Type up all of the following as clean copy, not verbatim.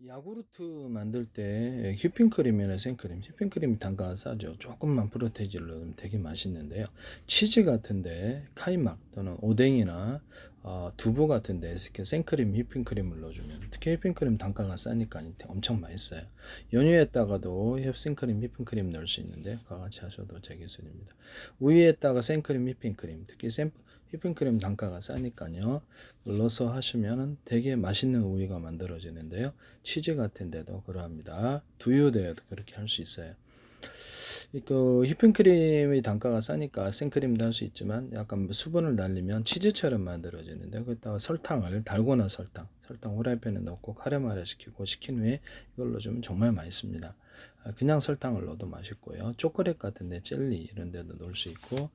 야구르트 만들 때 휘핑크림이나 생크림, 휘핑크림이 단가가 싸죠. 조금만 프로테이지를 넣으면 되게 맛있는데요. 치즈 같은데 카이막 또는 오뎅이나 두부 같은데 이렇게 생크림, 휘핑크림을 넣어주면 특히 휘핑크림 단가가 싸니까 엄청 맛있어요. 연유에다가도 생크림, 휘핑크림 넣을 수 있는데 그와 같이 하셔도 제 기술입니다. 우유에다가 생크림, 휘핑크림, 특히 휘핑크림 단가가 싸니까요. 넣어서 하시면 되게 맛있는 우유가 만들어지는데요. 치즈 같은 데도 그러합니다. 두유대도 그렇게 할 수 있어요. 그 휘핑크림의 단가가 싸니까 생크림도 할 수 있지만 약간 수분을 날리면 치즈처럼 만들어지는데 거기다가 설탕을 달고나 설탕 후라이팬에 넣고 카레마레 시키고 식힌 후에 이걸로 주면 정말 맛있습니다. 그냥 설탕을 넣어도 맛있고요. 초콜릿 같은데 젤리 이런 데도 넣을 수 있고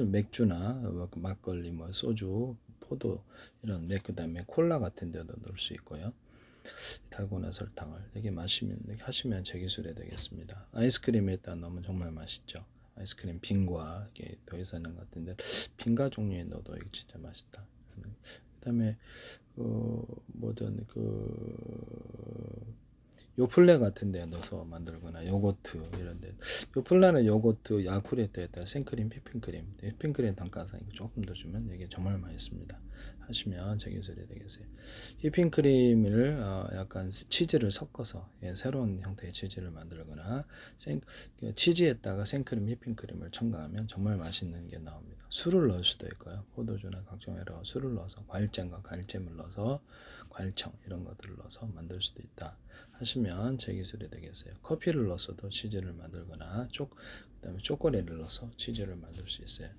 맥주나 막걸리, 소주, 포도 이런 그다음에 콜라 같은 데도 넣을 수 있고요. 달고나 설탕을 되게 마시면 하시면 제 기술이 되겠습니다. 아이스크림에다 넣으면 정말 맛있죠. 아이스크림 빙과 이게 더 이상 있는 것 같은데 빙과 종류에 넣어도 이거 진짜 맛있다. 그다음에 뭐든 요플레 같은 데 넣어서 만들거나 요거트 이런 데 요플레는 요거트 야쿠르트에다 생크림 휘핑크림 단가상 조금 더 주면 이게 정말 맛있습니다. 하시면 제 기술이 되겠어요. 휘핑크림을 약간 치즈를 섞어서 새로운 형태의 치즈를 만들거나 치즈에다가 생크림 휘핑크림을 첨가하면 정말 맛있는 게 나옵니다. 술을 넣을 수도 있고요. 포도주나 각종 여러 술을 넣어서 과일잼과 과일잼을 넣어서 과일청 이런 것들을 넣어서 만들 수도 있다. 하시면 제 기술이 되겠어요. 커피를 넣어서도 치즈를 만들거나 그다음에 초콜릿을 넣어서 치즈를 만들 수 있어요.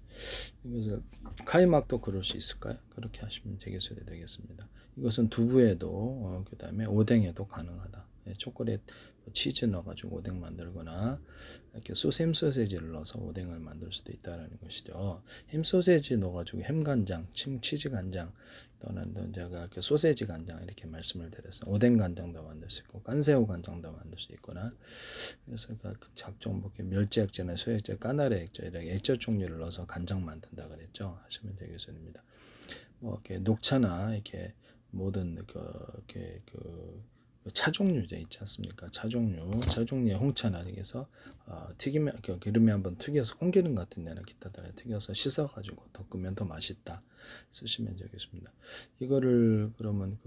이것을 카이막도 그럴 수 있을까요? 그렇게 하시면 제 기술이 되겠습니다. 이것은 두부에도 그다음에 오뎅에도 가능하다. 초콜릿 치즈 넣어가지고 오뎅 만들거나 이렇게 햄 소세지를 넣어서 오뎅을 만들 수도 있다라는 것이죠. 햄 소세지 넣어가지고 햄 간장, 치즈 간장 또는 제가 이렇게 소세지 간장 이렇게 말씀을 드렸어요. 오뎅 간장도 만들 수 있고 깐새우 간장도 만들 수 있거나 그래서 각종 멸치 액젓이나 소액젓 까나리 액젓 이렇게 액젓 종류를 넣어서 간장 만든다 그랬죠. 하시면 되겠습니다. 이렇게 녹차나 이렇게 모든 차 종류제 있지 않습니까? 차 종류의 홍차나 여기서 튀기면 기름에 한번 튀겨서 콩기름 같은 데는 기타 등에 튀겨서 씻어가지고 덮으면 더 맛있다 쓰시면 되겠습니다. 이거를 그러면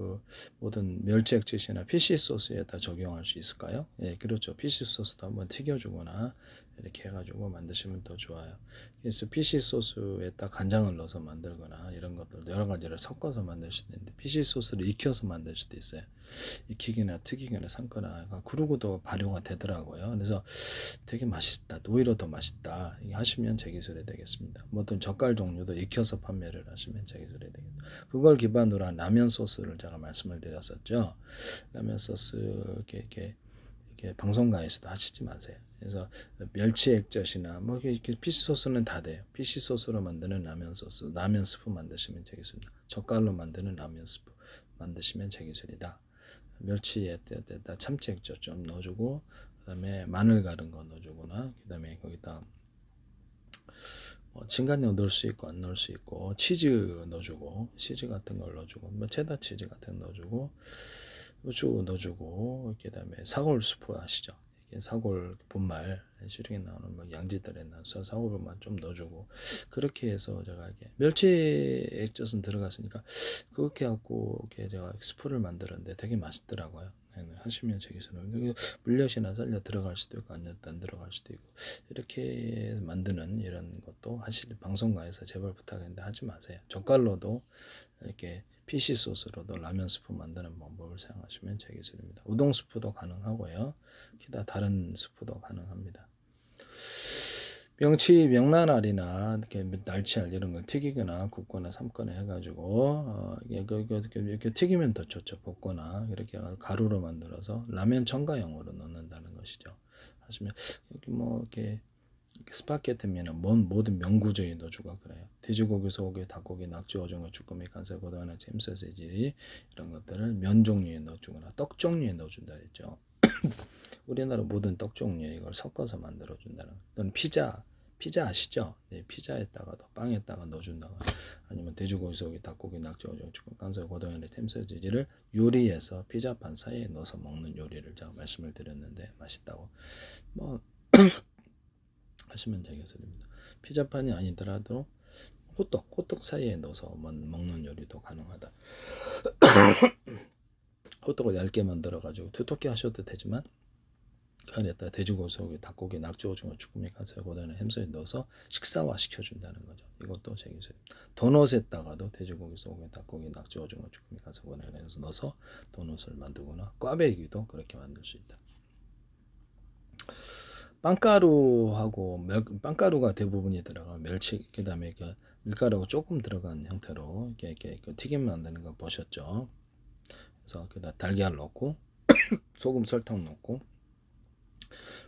모든 멸치 액젓이나 피시 소스에다 적용할 수 있을까요? 예, 그렇죠. 피시 소스도 한번 튀겨주거나 이렇게 해가지고 만드시면 더 좋아요. 그래서 피시 소스에다 간장을 넣어서 만들거나 이런 것들 여러 가지를 섞어서 만들 수도 있는데 피시 소스를 익혀서 만들 수도 있어요. 익히거나 튀기거나 삶거나 그러고도 발효가 되더라고요. 그래서 되게 맛있다. 오히려 더 맛있다. 이게 하시면 제 기술이 되겠습니다. 어떤 젓갈 종류도 익혀서 판매를 하시면 제 기술이 되겠다. 그걸 기반으로 한 라면 소스를 제가 말씀을 드렸었죠. 라면 소스 이렇게 방송가에서도 하시지 마세요. 그래서 멸치 액젓이나 이렇게 피시 소스는 다 돼요. 피시 소스로 만드는 라면 소스, 라면 스프 만드시면 되겠습니다. 젓갈로 만드는 라면 스프 만드시면 제 기술이다. 멸치에다 참치 액젓 좀 넣어주고 그다음에 마늘 갈은 거 넣어주거나 그다음에 거기다 진간장 넣을 수 있고 안 넣을 수 있고 치즈 넣어주고 치즈 같은 걸 넣어주고 체다 치즈 같은 거 넣어주고 우추 넣어주고 그다음에 사골 스프 아시죠? 이게 사골 분말 시중에 나오는 양지들에 나서 사골 분말 좀 넣어주고 그렇게 해서 제가 이게 멸치 액젓은 들어갔으니까 그렇게 갖고 이렇게 제가 스프를 만들었는데 되게 맛있더라고요. 하시면 저기서는 물엿이나 썰려 들어갈 수도 있고 안 들어갈 수도 있고 이렇게 만드는 이런 것도 하실 방송가에서 제발 부탁했는데 하지 마세요. 젓갈로도 이렇게 피시 소스로도 라면 스프 만드는 방법을 사용하시면 제 기술입니다. 우동 스프도 가능하고요. 기타 다른 스프도 가능합니다. 명란알이나 이렇게 날치알 이런 걸 튀기거나 굽거나 삶거나 해가지고 이렇게 튀기면 더 좋죠. 볶거나 이렇게 가루로 만들어서 라면 첨가용으로 넣는다는 것이죠. 하시면 여기 이렇게 스파게티면 모든 명구조에 넣어주고 그래요. 돼지고기, 소고기, 닭고기, 낙지, 오징어, 쭈꾸미, 간살, 고등어나 잼, 소세지 이런 것들을 면 종류에 넣어주거나 떡 종류에 넣어준다 했죠. 우리나라 모든 떡 종류에 이걸 섞어서 만들어준다는 또는 피자 피자 아시죠? 네, 피자에다가도 빵에다가 넣어준다가 아니면 돼지고기, 소고기, 닭고기, 낙지오징어, 쭈꾸미, 깐소이, 고등어의 템소지지를 요리해서 피자판 사이에 넣어서 먹는 요리를 제가 말씀을 드렸는데 맛있다고 뭐 하시면 되겠습니다. 피자판이 아니더라도 호떡 사이에 넣어서 먹는 요리도 가능하다. 호떡을 얇게 만들어 가지고 두텁게 하셔도 되지만 그 안에다 돼지고기, 소고기, 닭고기, 낙지오징어, 쭈꾸미, 가세, 고등어, 햄소에 넣어서 식사화 시켜준다는 거죠. 이것도 제 기술입니다. 도넛에다가도 돼지고기, 소고기, 닭고기, 낙지오징어, 쭈꾸미, 가세, 고등어 넣어서 도넛을 만들거나 꽈배기도 그렇게 만들 수 있다. 빵가루하고 빵가루가 대부분이 들어가 멸치 그다음에 그 밀가루가 조금 들어간 형태로 이렇게 튀김 만드는 거 보셨죠? 그래서 그다 달걀 넣고 소금 설탕 넣고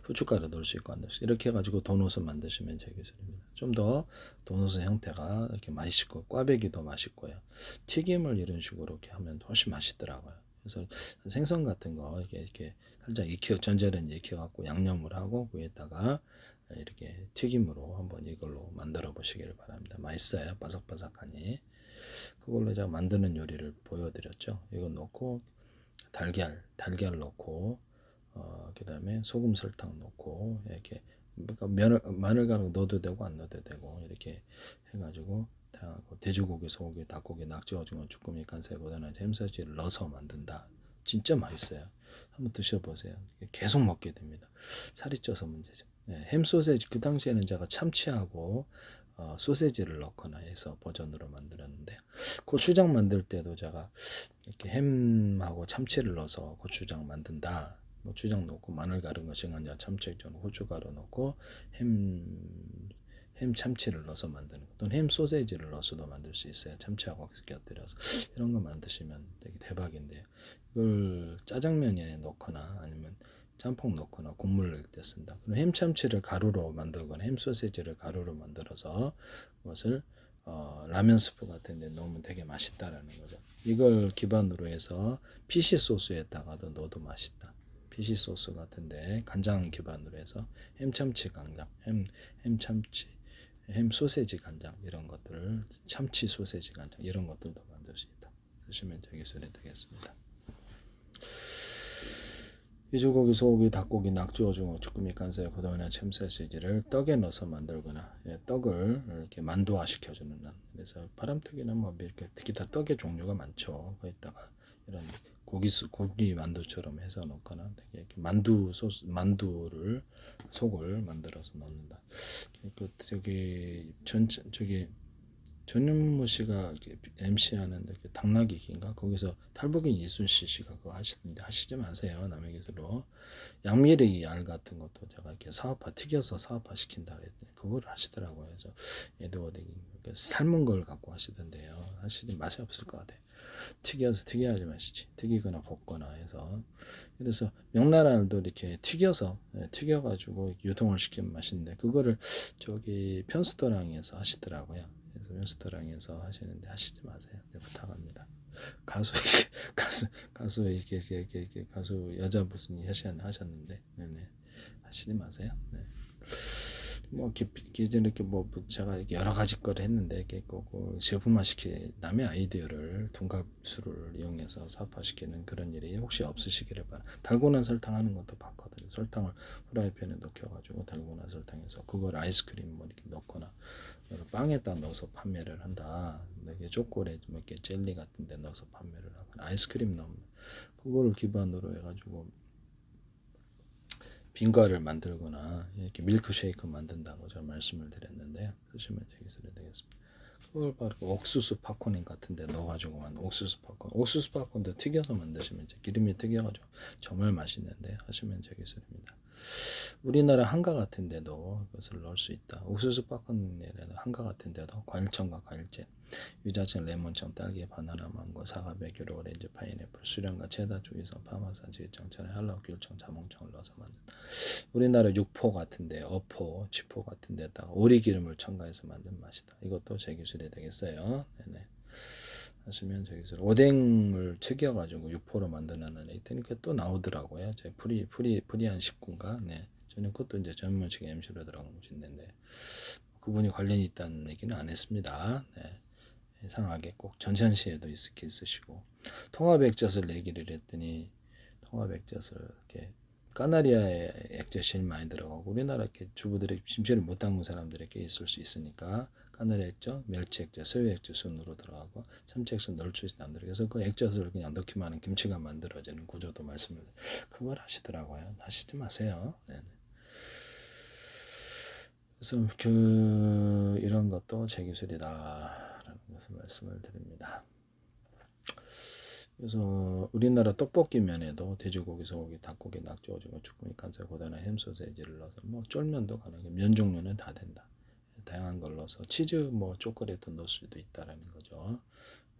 후춧가루 넣을 수 있고 안 넣을 수 있고 이렇게 해가지고 도넛을 만드시면 제 기술입니다. 좀 더 도넛의 형태가 이렇게 맛있고 꽈배기도 맛있고요. 튀김을 이런 식으로 이렇게 하면 훨씬 맛있더라고요. 그래서 생선 같은 거 이렇게 살짝 전자레인지 익혀갖고 양념을 하고 위에다가 이렇게 튀김으로 한번 이걸로 만들어 보시기를 바랍니다. 맛있어요. 바삭바삭하니. 그걸로 제가 만드는 요리를 보여드렸죠. 이거 넣고 달걀 넣고 그 다음에 소금 설탕 넣고 이렇게 마늘가루 넣어도 되고 안 넣어도 되고 이렇게 해가지고 돼지고기, 소고기, 닭고기, 낙지오징어, 쭈꾸미, 간세, 고등어, 햄소지를 넣어서 만든다. 진짜 맛있어요. 한번 드셔보세요. 계속 먹게 됩니다. 살이 쪄서 문제죠. 네, 햄 소세지 그 당시에는 제가 참치하고 소세지를 넣거나 해서 버전으로 만들었는데 고추장 만들 때도 제가 이렇게 햄하고 참치를 넣어서 고추장 만든다. 고추장 넣고 마늘 가른 거 싱간장 참치 고춧가루 넣고 햄 참치를 넣어서 만드는 거 또는 햄 소세지를 넣어서도 만들 수 있어요. 참치하고 곁들여서 이런 거 만드시면 되게 대박인데요. 이걸 짜장면에 넣거나 아니면 짬뽕 넣거나 국물 넣을 때 쓴다. 그럼 햄 참치를 가루로 만들거나 햄 소세지를 가루로 만들어서 그것을 라면 스프 같은 데 넣으면 되게 맛있다라는 거죠. 이걸 기반으로 해서 피시 소스에다가도 넣어도 맛있다. 피시 소스 같은데 간장 기반으로 해서 햄참치 간장, 햄참치, 햄 소세지 간장 이런 것들을 참치 소세지 간장 이런 것들도 만들 수 있다. 드시면 되게 소리 되겠습니다. 돼지고기, 소고기, 닭고기, 낙지오징어, 쭈꾸미, 간세, 고등어나 챔소세지를 떡에 넣어서 만들거나 떡을 이렇게 만두화 시켜주는 난. 그래서 바람떡이나 뭐 이렇게 특히 다 떡의 종류가 많죠. 거기다가 이런 고기 만두처럼 해서 넣거나 되게 이렇게 만두 소스 만두를 속을 만들어서 넣는다. 저기 전윤무 씨가 MC하는 당나귀 기인가 거기서 탈북인 이순실 씨가 그거 하시던데 하시지 마세요. 남의 기술로 양미리 알 같은 것도 제가 이렇게 튀겨서 사업화 시킨다 그랬더니 그걸 하시더라고요. 그래서 얘도 어디 삶은 걸 갖고 하시던데요. 하시니 맛이 없을 것 같아요. 튀겨야지 맛이지. 튀기거나 볶거나 해서 그래서 명란알도 이렇게 튀겨가지고 유통을 시키면 맛있는데 그거를 저기 편스토랑에서 하시더라고요. 그래서 편스토랑에서 하시는데 하시지 마세요. 네, 부탁합니다. 가수 가수 여자 무슨 하셨는데 네네 하시지 마세요. 네. 뭐 이렇게 뭐 제가 이렇게 여러 가지 거를 했는데 이렇게 꼭 제품화 남의 아이디어를 둔갑수를 이용해서 사업화시키는 그런 일이 혹시 없으시기를 바랍니다. 달고나 설탕 하는 것도 봤거든요. 설탕을 후라이팬에 녹여가지고 달고나 설탕에서 그걸 아이스크림 뭐 이렇게 넣거나 빵에다 넣어서 판매를 한다. 이게 초콜릿 뭐 이렇게 젤리 같은데 넣어서 판매를 하거나 아이스크림 넣으면 그거를 기반으로 해가지고 빙과를 만들거나 이렇게 밀크쉐이크 만든다고 제가 말씀을 드렸는데요. 드시면 되겠습니다. 그걸 바로 옥수수 팝콘 같은 데 넣어가지고 옥수수 팝콘도 튀겨서 만드시면 이제 기름이 튀겨가지고 정말 맛있는데 하시면 되겠습니다. 우리나라 한가 같은 데도 그것을 넣을 수 있다. 옥수수 팝콘에는 한가 같은 데도 과일청과 과일잼, 유자청, 레몬청, 딸기, 바나나, 망고, 사과, 베큐르, 오렌지, 파인애플, 수령과 체다, 주의성, 파마산, 지청, 천에 할라, 귤청, 자몽청을 넣어서 만든 우리나라 육포 같은데 어포, 쥐포 같은 데다가 오리기름을 첨가해서 만든 맛이다. 이것도 제 기술이 되겠어요. 네네. 하시면 제 기술 오뎅을 튀겨가지고 육포로 만드는 애 있으니까 또 나오더라고요. 제 프리한 식구인가 네. 저는 그것도 이제 전문식 MC로 들어간 것인데 그분이 관련이 있다는 얘기는 안 했습니다. 네. 이상하게 꼭 전천시에도 이렇게 있으시고 통합액젓을 얘기를 했더니 통합액젓을 이렇게 까나리아에 액젓이 많이 들어가고 우리나라 이렇게 주부들이 심지어를 못 담근 사람들에게 있을 수 있으니까 까나리 액젓, 멸치 액젓, 새우 액젓 순으로 들어가고 참치 액젓 넣을 수 있는 안 들어가고 그래서 그 액젓을 그냥 넣기만 하면 김치가 만들어지는 구조도 말씀을 그걸 하시더라고요. 하시지 마세요. 네네. 그래서 이런 것도 제 기술이다라는 것을 말씀을 드립니다. 그래서 우리나라 떡볶이면에도 돼지고기, 소고기, 닭고기, 낙지, 오징어, 쭈꾸미, 간장, 고다나, 햄, 소세지를 넣어서 뭐 쫄면도 가능해. 면 종류는 다 된다. 다양한 걸 넣어서 치즈 뭐 초콜릿도 넣을 수도 있다라는 거죠.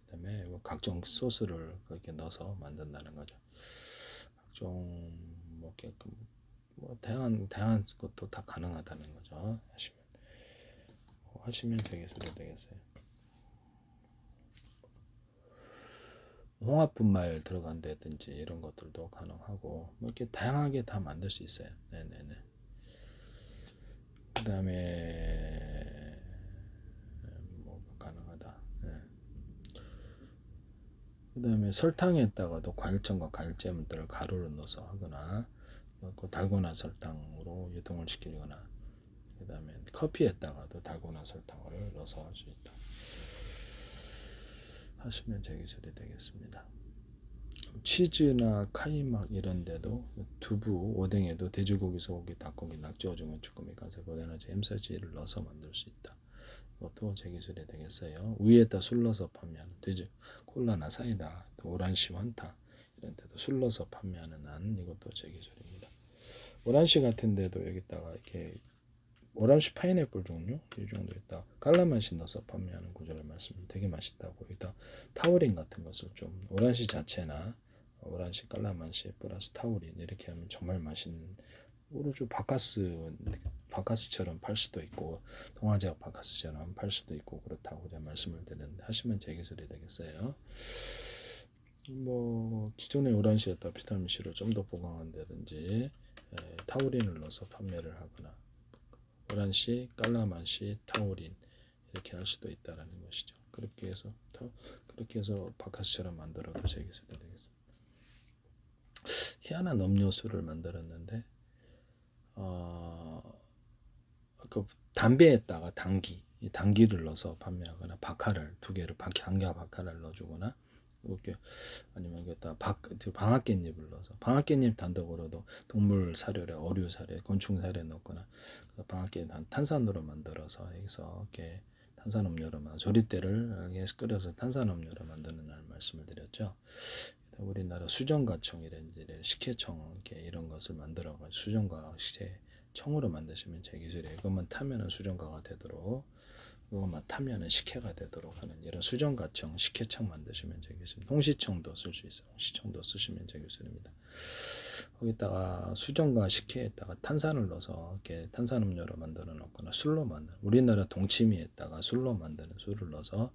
그다음에 뭐 각종 소스를 그렇게 넣어서 만든다는 거죠. 각종 뭐 다양한 것도 다 가능하다는 거죠. 하시면 되겠어요. 홍합분말 들어간다든지 이런 것들도 가능하고 뭐 이렇게 다양하게 다 만들 수 있어요. 네네네. 그 다음에 뭐가 가능하다. 네. 그 다음에 설탕에다가도 과일청과 과일잼들을 가루로 넣어서 하거나 그 달고나 설탕으로 유통을 시키거나 그 다음에 커피에다가도 달고나 설탕을 넣어서 할 수 있다. 하시면 제 기술이 되겠습니다. 치즈나 카이막 이런 데도 두부, 오뎅에도 돼지고기, 소고기, 닭고기, 낙지, 오징어, 쭈꾸미, 간장, 고다나, 햄소지를 넣어서 만들 수 있다. 이것도 제 기술이 되겠어요. 위에다 술 넣어서 판매하는 돼지 콜라나 사이다, 오란시, 환타 이런 데도 술 넣어서 판매하는 한 이것도 제 기술입니다. 오란시 같은 데도 여기다가 이렇게 오란시 파인애플 종류 이 정도 있다. 깔라맛이 넣어서 판매하는 구조를 말씀드리면 되게 맛있다고. 여기다 타우린 같은 것을 좀 오란시 자체나 오란시 깔라맛이 플러스 타우린 이렇게 하면 정말 맛있는 오로주 바카스처럼 팔 수도 있고 동아지역 바카스처럼 팔 수도 있고 그렇다고 제가 말씀을 드렸는데 하시면 제 기술이 되겠어요. 뭐 기존의 오란시에다 비타민 C를 좀 더 보강한다든지 타우린을 넣어서 판매를 하거나 오란시, 깔라맛시, 타우린 이렇게 할 수도 있다라는 것이죠. 그렇게 해서 바카스처럼 만들어도 제 기술이 되겠습니다. 희한한 음료수를 만들었는데 그 담배에다가 당기를 넣어서 판매하거나 박하를 두 개를 당기와 박하를 넣어주거나 이렇게 아니면 여기다 방앗깻잎을 넣어서 방앗깻잎 단독으로도 동물 사료에 어류 사료, 곤충 사료에 넣거나 방앗깻잎 탄산으로 만들어서 여기서 이렇게 탄산음료로 조리대를 끓여서 탄산음료로 만드는 날 말씀을 드렸죠. 우리나라 수정과청이라든지 식혜청 이런 것을 만들어가지고 수정과 식혜청으로 만드시면 제 기술이에요. 이것만 타면은 수정과가 되도록 이것만 타면은 식혜가 되도록 하는 이런 수정과청 식혜청 만드시면 제 기술입니다. 홍시청도 쓸 수 있어요. 홍시청도 쓰시면 제 기술입니다. 거기다가 수정과 식혜에다가 탄산을 넣어서 이렇게 탄산음료로 만들어 놓거나 술로 만드는 우리나라 동치미에다가 술로 만드는 술을 넣어서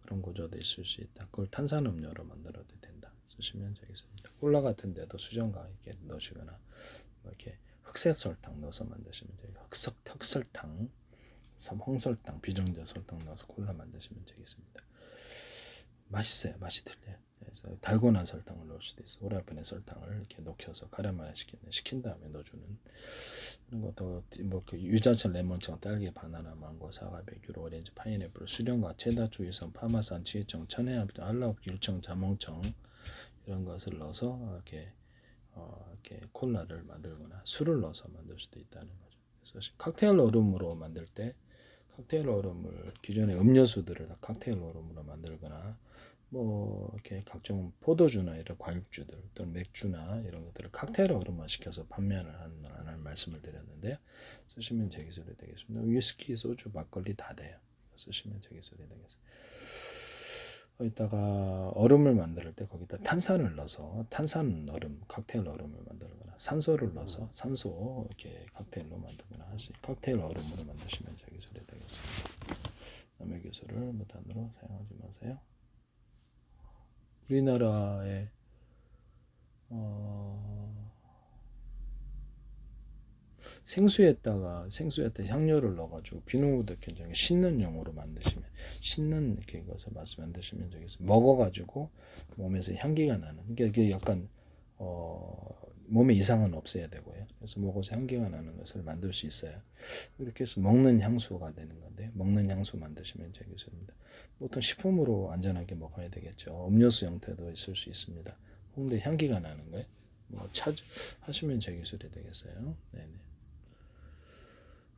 그런 구조도 있을 수 있다. 그걸 탄산음료로 만들어도 된다. 쓰시면 되겠습니다. 콜라 같은 데도 수정과 이렇게 넣으시거나 뭐 이렇게 흑색 설탕 넣어서 만드시면 돼요. 흑설탕, 홍설탕, 비정제 설탕 넣어서 콜라 만드시면 되겠습니다. 맛있어요. 맛이 틀려요. 그래서 달고나 설탕을 넣을 수도 있어. 오라분의 설탕을 이렇게 녹여서 가라마를 식힌 다음에 넣어주는 이런 것도 뭐그 유자철, 레몬청, 딸기, 바나나, 망고, 사과, 백유로, 오렌지, 파인애플, 수령과 체다, 주유성, 파마산, 치유청, 천혜암청, 알라옥, 율청, 자몽청 이런 것을 넣어서 이렇게 콜라를 만들거나 술을 넣어서 만들 수도 있다는 거죠. 그래서 칵테일 얼음으로 만들 때 칵테일 얼음을 기존의 음료수들을 다 칵테일 얼음으로 만들거나 뭐 이렇게 각종 포도주나 이런 과육주들 또는 맥주나 이런 것들을 칵테일 얼음화 시켜서 판매를 하는 말씀을 드렸는데요. 쓰시면 제 기술이 되겠습니다. 위스키, 소주, 막걸리 다 돼요. 쓰시면 제 기술이 되겠습니다. 거기다가 얼음을 만들 때 거기다 탄산을 넣어서 탄산 얼음, 칵테일 얼음을 만들거나 산소를 넣어서 산소 이렇게 칵테일로 만들거나 할 수 칵테일 얼음으로 만드시면 제 기술이 되겠습니다. 남의 기술을 무단으로 사용하지 마세요. 우리나라에 생수에다가 향료를 넣어가지고 비누도 굉장히 씻는 용으로 만드시면 씻는 이렇게 것을 만드시면 되겠어요. 먹어가지고 몸에서 향기가 나는 이게 약간 몸에 이상은 없어야 되고요. 그래서 먹어서 향기가 나는 것을 만들 수 있어요. 이렇게 해서 먹는 향수가 되는 건데 먹는 향수 만드시면 되겠습니다. 보통 식품으로 안전하게 먹어야 되겠죠. 음료수 형태도 있을 수 있습니다. 근데 향기가 나는 거예요. 하시면 제 기술이 되겠어요. 네네.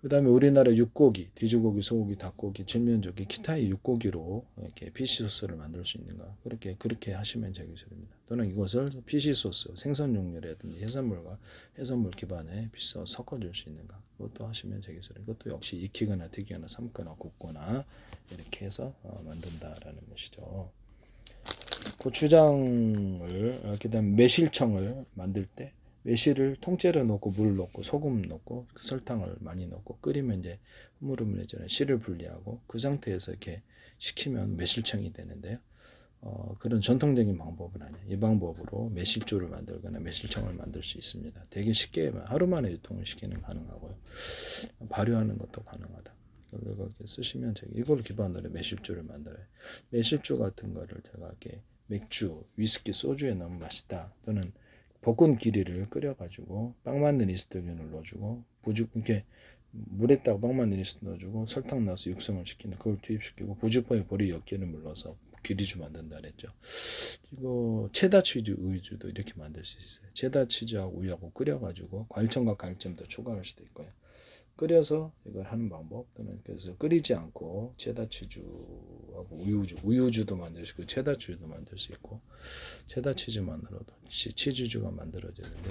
그 다음에 우리나라 육고기, 돼지고기, 소고기, 닭고기, 질면조기, 기타의 육고기로 이렇게 피시소스를 만들 수 있는가. 그렇게 하시면 제 기술입니다. 또는 이것을 피시소스, 생선 종류라든지 해산물 기반의 피시소스 섞어줄 수 있는가. 그것도 하시면 제 기술입니다. 이것도 역시 익히거나 튀기거나 삶거나 굽거나 이렇게 해서 만든다라는 것이죠. 고추장을, 그 다음에 매실청을 만들 때 매실을 통째로 넣고 물 넣고 소금 넣고 설탕을 많이 넣고 끓이면 이제 흐물흐물해지는 씨를 분리하고 그 상태에서 이렇게 식히면 매실청이 되는데요. 그런 전통적인 방법은 아니에요. 이 방법으로 매실주를 만들거나 매실청을 만들 수 있습니다. 되게 쉽게 하루 만에 유통을 시키는 가능하고요. 발효하는 것도 가능하다. 이걸 쓰시면 이걸 기반으로 매실주를 만들어요. 매실주 같은 거를 제가 이렇게 맥주, 위스키, 소주에 넣으면 맛있다. 또는 볶은 기리를 끓여가지고 빵 만든 이스트균을 넣어주고 이렇게 물에다가 빵 만든 이스트 넣어주고 설탕 넣어서 육성을 시키는 그걸 투입시키고 부직포에 보리 엿기를 물러서 기리주 만든다 그랬죠. 이거 체다 치즈 우유주도 이렇게 만들 수 있어요. 체다 치즈하고 우유하고 끓여가지고 과일청과 과일잼도 추가할 수도 있고요. 끓여서 이걸 하는 방법 또는 그래서 끓이지 않고 체다 치즈하고 우유주도 만들 수 있고 체다 치즈도 만들 수 있고 체다 치즈만으로도 치즈주가 만들어지는데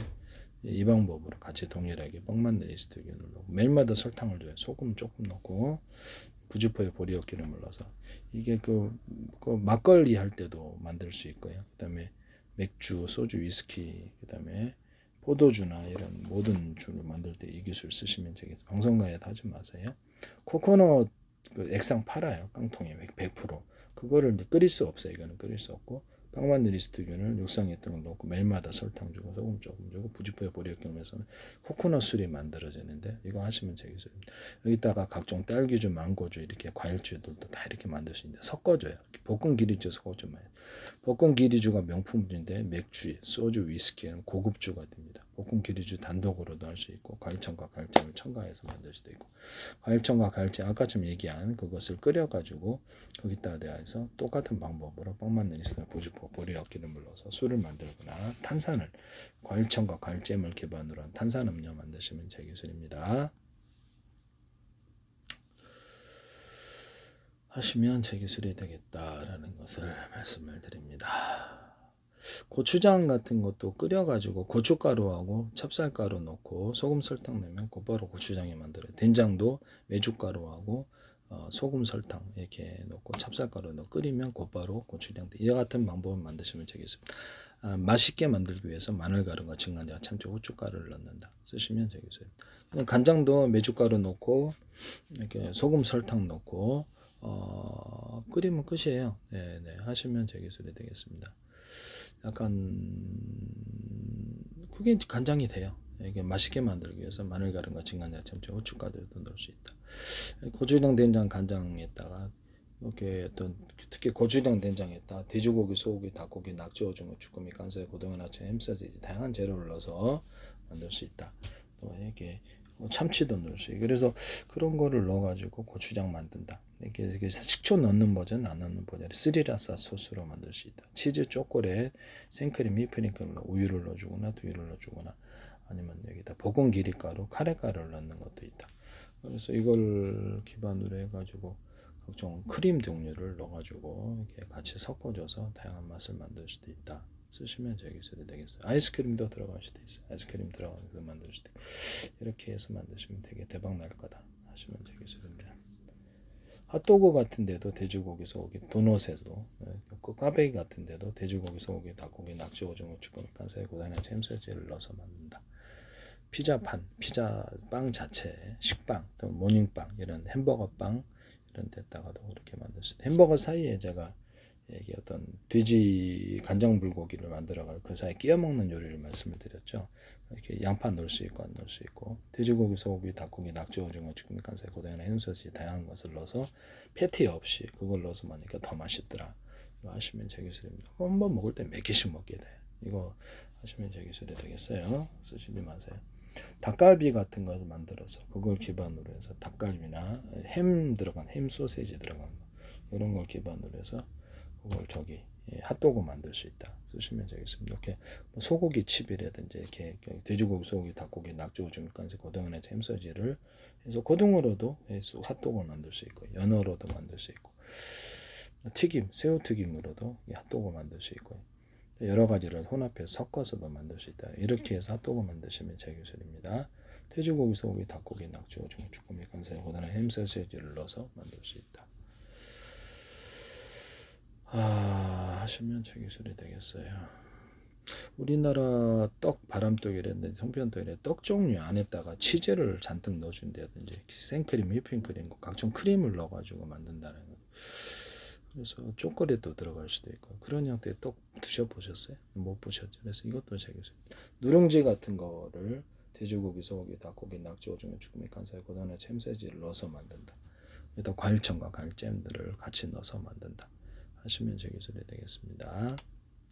이 방법으로 같이 동일하게 빵 만든 이스트균을 넣고 매일마다 설탕을 줘요. 소금 조금 넣고 부주포에 보리역 기름을 넣어서 이게 그 막걸리 할 때도 만들 수 있고요. 그다음에 맥주, 소주, 위스키, 그다음에 포도주나 이런 모든 주를 만들 때 이 기술 쓰시면 되겠어요. 방송가에 하지 마세요. 코코넛 그 액상 팔아요. 깡통에 100%. 그거를 이제 끓일 수 없어요. 이거는 끓일 수 없고 빵 만든 이스트균을 육상했던 걸 넣고 매일마다 설탕 주고 소금 조금 주고 부지포에 보리역경에서는 코코넛 술이 만들어지는데 이거 하시면 되겠습니다. 여기다가 각종 딸기주, 망고주 이렇게 과일주들도 다 이렇게 만들 수 있는데 섞어줘요. 볶은 기리주 섞어주면 볶은 기리주가 명품주인데 맥주, 소주, 위스키는 고급주가 됩니다. 볶은 기리주 단독으로도 할 수 있고 과일청과 과일잼을 첨가해서 만들 수도 있고 과일청과 과일잼 아까처럼 얘기한 그것을 끓여가지고 거기다가 대해서 똑같은 방법으로 빵 만든 이스트나 부지포, 보리역 기름을 넣어서 술을 만들거나 탄산을 과일청과 과일잼을 기반으로 한 탄산음료 만드시면 제 기술입니다. 하시면 제 기술이 되겠다라는 것을 말씀을 드립니다. 고추장 같은 것도 끓여가지고 고춧가루하고 찹쌀가루 넣고 소금 설탕 넣으면 곧바로 고추장이 만들어요. 된장도 메주가루하고 소금 설탕 이렇게 넣고 찹쌀가루 넣어 끓이면 곧바로 고추장 이 같은 방법을 만드시면 되겠습니다. 맛있게 만들기 위해서 마늘가루가 진간장, 참치, 후춧가루를 넣는다. 쓰시면 되겠습니다. 간장도 메주가루 넣고 이렇게 소금 설탕 넣고 끓이면 끝이에요. 네네 하시면 제 기술이 되겠습니다. 약간 그게 간장이 돼요. 이게 맛있게 만들기 위해서 마늘가루가 진간장, 참치, 후춧가루도 넣을 수 있다. 고추장, 된장, 간장에다가 이렇게 어떤 특히 고추장, 된장에다 돼지고기, 소고기, 닭고기, 낙지, 오징어, 주꾸미, 간살, 고등어, 나초, 햄소시지 다양한 재료를 넣어서 만들 수 있다. 또 이렇게 참치도 넣을 수 있고 그래서 그런 거를 넣어가지고 고추장 만든다. 이렇게 식초 넣는 버전, 안 넣는 버전, 스리라사 소스로 만들 수 있다. 치즈, 초콜릿, 생크림, 휘핑크림, 우유를 넣어주거나 두유를 넣어주거나 아니면 여기다 볶은 기리가루, 카레가루를 넣는 것도 있다. 그래서 이걸 기반으로 해가지고 각종 크림 종류를 넣어가지고 이렇게 같이 섞어줘서 다양한 맛을 만들 수도 있다. 쓰시면 제 기술이 되겠어요. 아이스크림도 들어갈 수도 있어요. 아이스크림 들어가서 만들 수도 있고 이렇게 해서 만드시면 되게 대박 날 거다 하시면 제 기술입니다. 핫도그 같은 데도 돼지고기, 소고기, 도넛에도 꽈배기 같은 데도 돼지고기, 소고기, 닭고기, 낙지, 오징어, 쭈꾸미, 간살, 고사리나 햄소스를 넣어서 만든다. 피자판, 피자빵 자체, 식빵, 또 모닝빵, 이런 햄버거빵 이런 데다가도 그렇게 만들 수 있다. 햄버거 사이에 제가 이게 어떤 돼지 간장 불고기를 만들어가 그 사이에 끼워 먹는 요리를 말씀을 드렸죠. 이렇게 양파 넣을 수 있고 안 넣을 수 있고 돼지고기, 소고기, 닭고기, 낙지, 오징어, 쭈꾸미, 간살, 고등어나 햄소시 다양한 것을 넣어서 패티 없이 그걸 넣어서 먹으니까 더 맛있더라. 이거 하시면 제 기술입니다. 한번 먹을 때 몇 개씩 먹게 돼. 이거 하시면 제 기술이 되겠어요. 쓰시지 마세요. 닭갈비 같은 것을 만들어서 그걸 기반으로 해서 닭갈비나 햄 들어간 햄 소세지 들어간 거 이런 걸 기반으로 해서 그걸 핫도그 만들 수 있다. 쓰시면 되겠습니다. 이렇게 소고기 칩이라든지 이렇게 돼지고기, 소고기, 닭고기, 낙지, 오징어, 간세, 고등어나 햄소지를 해서 고등어로도 핫도그를 만들 수 있고 연어로도 만들 수 있고 튀김, 새우 튀김으로도 핫도그 만들 수 있고 여러 가지를 혼합해서 섞어서도 만들 수 있다. 이렇게 해서 핫도그 만드시면 제 기술입니다. 돼지고기, 소고기, 닭고기, 낙지, 오징어, 쭈꾸미, 간세, 고등어, 햄소시지를 넣어서 만들 수 있다. 하시면 제 기술이 되겠어요. 우리나라 떡 바람떡이랬는데 송편떡이래 떡 종류 안에다가 치즈를 잔뜩 넣어준다든지 생크림, 휘핑크림, 각종 크림을 넣어가지고 만든다는 거. 그래서 초콜릿도 들어갈 수도 있고 그런 형태의 떡 드셔보셨어요? 못 보셨죠? 그래서 이것도 제 기술. 누룽지 같은 거를 돼지고기, 소고기, 닭고기, 낙지, 오징어, 쭈꾸미, 간살, 고등어, 햄소시지를 넣어서 만든다. 여기다 과일청과 과일잼들을 같이 넣어서 만든다. 하시면 제 기술이 되겠습니다.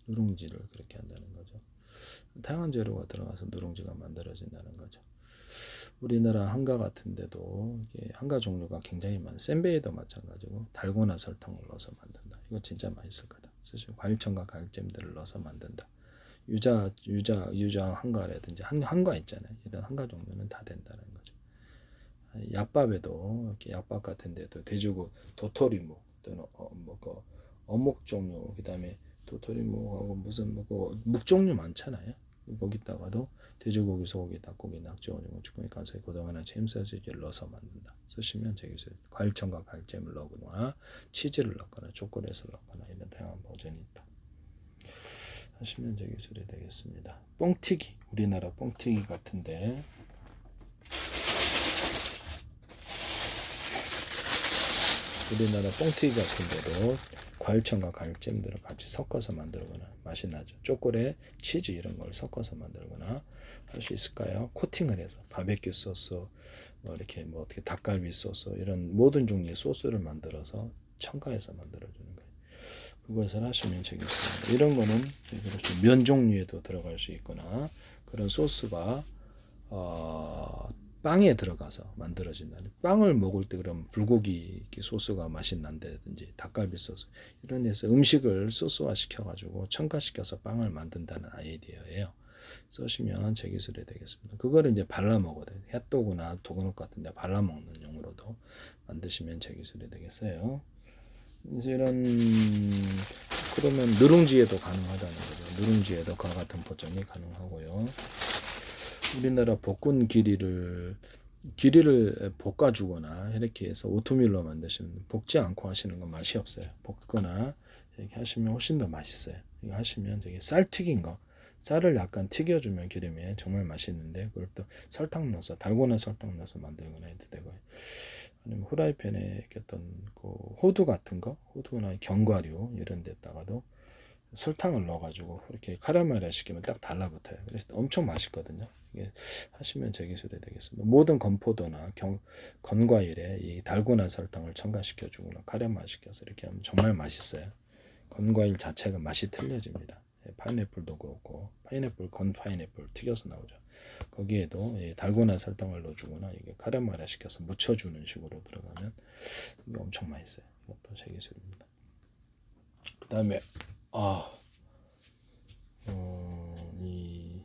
누룽지를 그렇게 한다는 거죠. 다양한 재료가 들어가서 누룽지가 만들어진다는 거죠. 우리나라 한가 같은 데도 한가 종류가 굉장히 많아요. 센베이도 마찬가지고 달고나 설탕을 넣어서 만든다. 이거 진짜 맛있을 거다. 사실 과일청과 과일잼들을 넣어서 만든다. 유자 한가라든지 한가 있잖아요. 이런 한가 종류는 다 된다는 거죠. 약밥에도 이렇게 약밥 같은 데도 돼지고 도토리묵 또는 어묵 종류 그다음에 도토리묵하고 무슨 묵 종류 많잖아요. 거기다가도 돼지고기, 소고기, 닭고기, 낙지, 오징어, 쭈꾸미, 간살, 고등어나 햄소시지를 넣어서 만든다. 쓰시면 되겠어요. 과일청과 과일잼을 넣거나 치즈를 넣거나 초콜릿을 넣거나 이런 다양한 버전이 있다. 하시면 제 기술이 되겠습니다. 뻥튀기 우리나라 뻥튀기 같은데 우리나라 뻥튀기 같은 데도 과일청과 과일잼들을 같이 섞어서 만들거나 맛이 나죠. 초콜릿, 치즈 이런 걸 섞어서 만들거나 할 수 있을까요? 코팅을 해서 바베큐 소스, 이렇게 어떻게 닭갈비 소스 이런 모든 종류의 소스를 만들어서 첨가해서 만들어주는 거예요. 그것을 하시면 되겠습니다. 이런 거는 그렇죠. 면 종류에도 들어갈 수 있거나 그런 소스가 빵에 들어가서 만들어진다는 빵을 먹을 때 그럼 불고기 소스가 맛이 난다든지 닭갈비 소스 이런 데서 음식을 소스화 시켜가지고 첨가시켜서 빵을 만든다는 아이디어예요. 쓰시면 제 기술이 되겠습니다. 그거를 이제 발라 먹어요. 핫도그나 도그넛 같은 데 발라 먹는 용으로도 만드시면 제 기술이 되겠어요. 이제 이런 그러면 누룽지에도 가능하다는 거죠. 누룽지에도 그와 같은 버전이 가능하고요. 우리나라 볶은 기리를 볶아주거나 이렇게 해서 오트밀로 만드시면 볶지 않고 하시는 건 맛이 없어요. 볶거나 이렇게 하시면 훨씬 더 맛있어요. 이거 하시면 되게 쌀 튀긴 거 쌀을 약간 튀겨주면 기름에 정말 맛있는데 그걸 또 설탕 넣어서 달고나 설탕 넣어서 만들거나 해도 되고요. 아니면 후라이팬에 어떤 그 호두 같은 거 호두나 견과류 이런 데다가도 설탕을 넣어가지고 이렇게 카라멜화 시키면 딱 달라붙어요. 그래서 엄청 맛있거든요. 이게 하시면 제 기술이 되겠습니다. 모든 건포도나 건과일에 이 달고나 설탕을 첨가시켜주거나 카라멜화 시켜서 이렇게 하면 정말 맛있어요. 건과일 자체가 맛이 틀려집니다. 파인애플도 그렇고 건 파인애플 튀겨서 나오죠. 거기에도 달고나 설탕을 넣어주거나 이게 카라멜화 시켜서 묻혀주는 식으로 들어가면 이게 엄청 맛있어요. 이것도 제 기술입니다. 그 다음에 이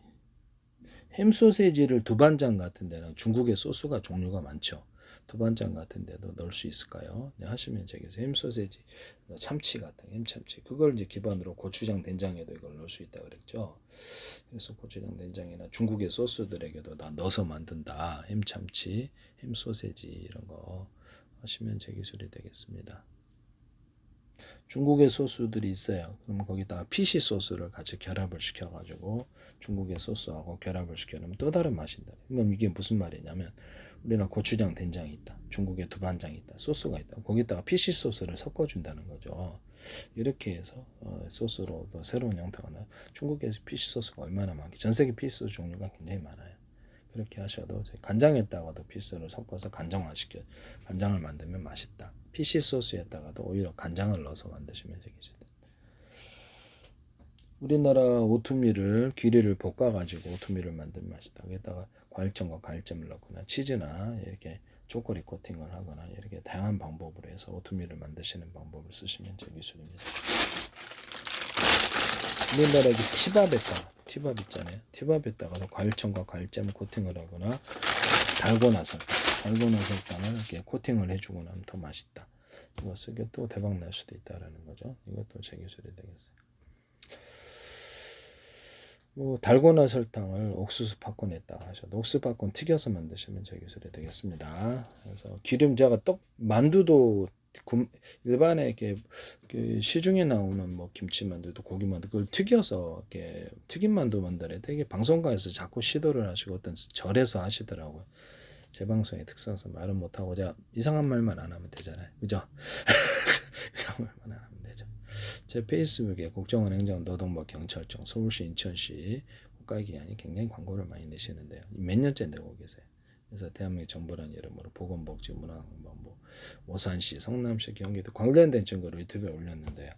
햄소세지를 두반장 같은 데는 중국의 소스가 종류가 많죠. 두반장 같은 데도 넣을 수 있을까요? 네, 하시면 저기서 햄소세지, 참치 같은 햄참치 그걸 이제 기반으로 고추장 된장에도 이걸 넣을 수 있다 그랬죠. 그래서 고추장 된장이나 중국의 소스들에게도 다 넣어서 만든다. 햄참치, 햄소세지 이런 거 하시면 제 기술이 되겠습니다. 중국의 소스들이 있어요. 그러면 거기다가 피시 소스를 같이 결합을 시켜가지고 중국의 소스하고 결합을 시켜놓으면 또 다른 맛인다. 그럼 이게 무슨 말이냐면 우리나라 고추장, 된장이 있다. 중국의 두반장이 있다. 소스가 있다. 거기다가 피시 소스를 섞어준다는 거죠. 이렇게 해서 소스로 또 새로운 형태가 나요. 중국의 피시 소스가 얼마나 많게 전 세계 피시 소스 종류가 굉장히 많아요. 그렇게 하셔도 간장에다가도 피스를 섞어서 간장화시켜 간장을 만들면 맛있다. 피시 소스에다가도 오히려 간장을 넣어서 만드시면 되겠습니다. 우리나라 오트밀을 귀리를 볶아가지고 오트밀을 만들면 맛있다. 거기다가 과일청과 과일잼을 넣거나 치즈나 이렇게 초콜릿 코팅을 하거나 이렇게 다양한 방법으로 해서 오트밀을 만드시는 방법을 쓰시면 제 기술입니다. 우리나라 티밥 있잖아요. 티밥에다가 과일청과 과일잼 코팅을 하거나 달고나 설탕을 이렇게 코팅을 해주고 나면 더 맛있다. 이거 쓰게 또 대박 날 수도 있다라는 거죠. 이것도 제 기술이 되겠어요. 뭐 달고나 설탕을 옥수수 팝콘에다가 하셔도 옥수수 팝콘 튀겨서 만드시면 제 기술이 되겠습니다. 그래서 기름 제가 만두도 일반에 이렇게 시중에 나오는 뭐 김치 만두도 고기 만두 그걸 튀겨서 이렇게 튀김 만두 만들어야 되게 방송가에서 자꾸 시도를 하시고 어떤 절에서 하시더라고요. 제 방송의 특성상 말은 못하고 제가 이상한 말만 안 하면 되잖아요. 그죠? 이상한 말만 안 하면 되죠. 제 페이스북에 국정원 행정 노동부 경찰청 서울시 인천시 국가기관이 굉장히 광고를 많이 내시는데요. 몇 년째 내고 계세요. 그래서 대한민국 정부라는 이름으로 보건복지 문화관광부 오산시 성남시 경기도 관련된 증거를 유튜브에 올렸는데요.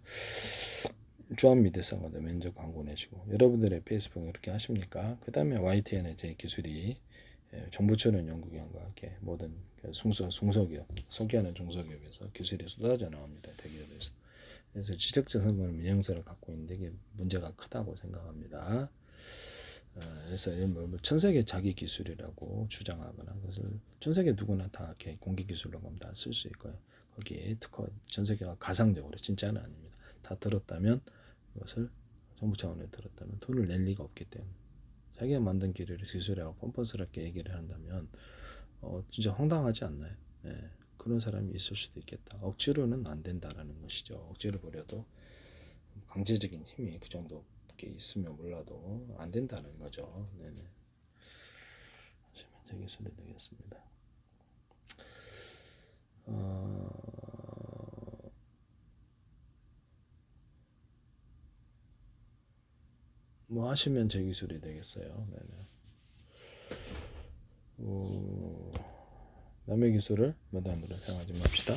주한미대상어도 면접 광고 내시고 여러분들의 페이스북 이렇게 하십니까? 그 다음에 YTN의 제 기술이 정부 출연 연구기관과 함께 모든 중소기업, 소기하는 중소기업에서 기술이 쏟아져 나옵니다. 대기업에서. 그래서 지적적 성분 민영사를 갖고 있는데 이게 문제가 크다고 생각합니다. 그래서 전 세계 자기 기술이라고 주장하거나 그것을 전 세계 누구나 다 이렇게 공개 기술로 가면 다 쓸 수 있고요. 거기에 특허 전 세계가 가상적으로 진짜는 아닙니다. 다 들었다면 그것을 정부 차원에 들었다면 돈을 낼 리가 없기 때문에 자기가 만든 기술이라고 뻔뻔스럽게 얘기를 한다면 진짜 황당하지 않나요? 네, 그런 사람이 있을 수도 있겠다. 억지로는 안 된다라는 것이죠. 억지로 버려도 강제적인 힘이 그 정도 있으면 몰라도 안 된다는 거죠. 네네. 하시면 제 기술이 되겠습니다. 뭐 하시면 제 기술이 되겠어요. 네네. 남의 기술을 무단으로 사용하지 맙시다.